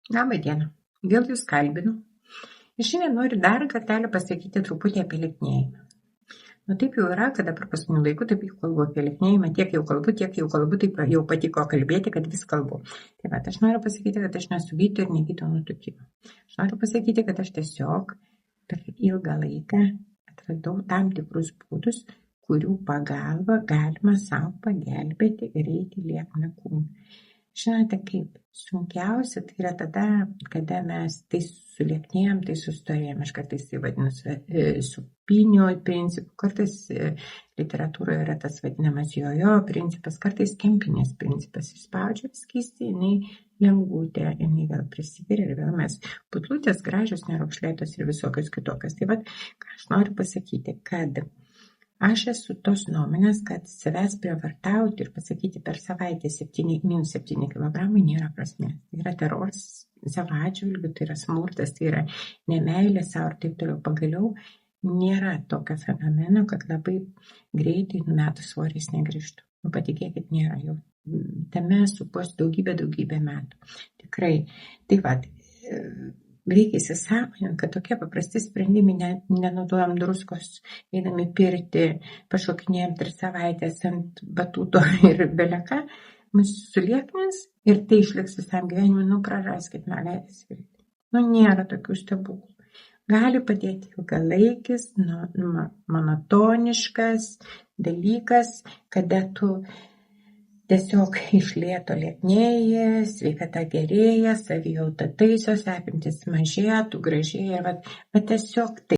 Labą dieną, vėl jūs kalbinu. Ir šiandien noriu dar kartelį pasakyti truputį apie lieknėjimą. Taip jau yra, kad dabar paskutiniu laiku taip jau kalbu apie lieknėjimą, tiek jau kalbu, taip jau patiko kalbėti, kad vis kalbu. Tai va, aš noriu pasakyti, kad aš nesu gydytoja ir negydau nutukimo. Aš noriu pasakyti, kad aš tiesiog per ilgą laiką atradau tam tikrus būdus, kurių pagalba galima savo pagelbėti ir eiti liekną kūną. Žinote, kaip sunkiausia tai yra tada, kada mes tai sulieknėjam, tai sustorėjam. Aš kartais tai vadinu supinio principu, kartais literatūroje yra tas vadinamas jojo principas, kartais kempinės principas. Išspaudžia skystį, jinai lengvutė, jinai vėl prisigeria ir vėl mes putlutės, gražios, neraukšlėtos ir visokios kitokios. Tai vat, ką aš noriu pasakyti, kad aš esu tos nuomonės, kad savęs prievartauti ir pasakyti per savaitę minus 7 kg nėra prasmės. Tai yra teroras savo atžvilgiu, tai yra smurtas, tai yra nemeilė savo ir taip toliau. Pagaliau nėra tokio fenomeno, kad labai greitai numetus svoris negrįžtų. Patikėkit, nėra jau. Tame supos daugybę metų. Tikrai. Tai va, reikia įsisąmoninti, kad tokie paprasti sprendimai, nenaudojam druskos, einam į pirtį, pašokinėjam 3 savaitės ant batuto ir beleką, mus sulieknins ir tai išliks visam gyvenimui, praraskit mergaitės viltį. Nėra tokių stebuklų. Gali padėti ilgalaikis, monotoniškas dalykas, kada tu tiesiog iš lėto lieknėji, sveikata gerėja, savijauta taisosi, apimtis mažėja, tu gražėja, bet tiesiog tai.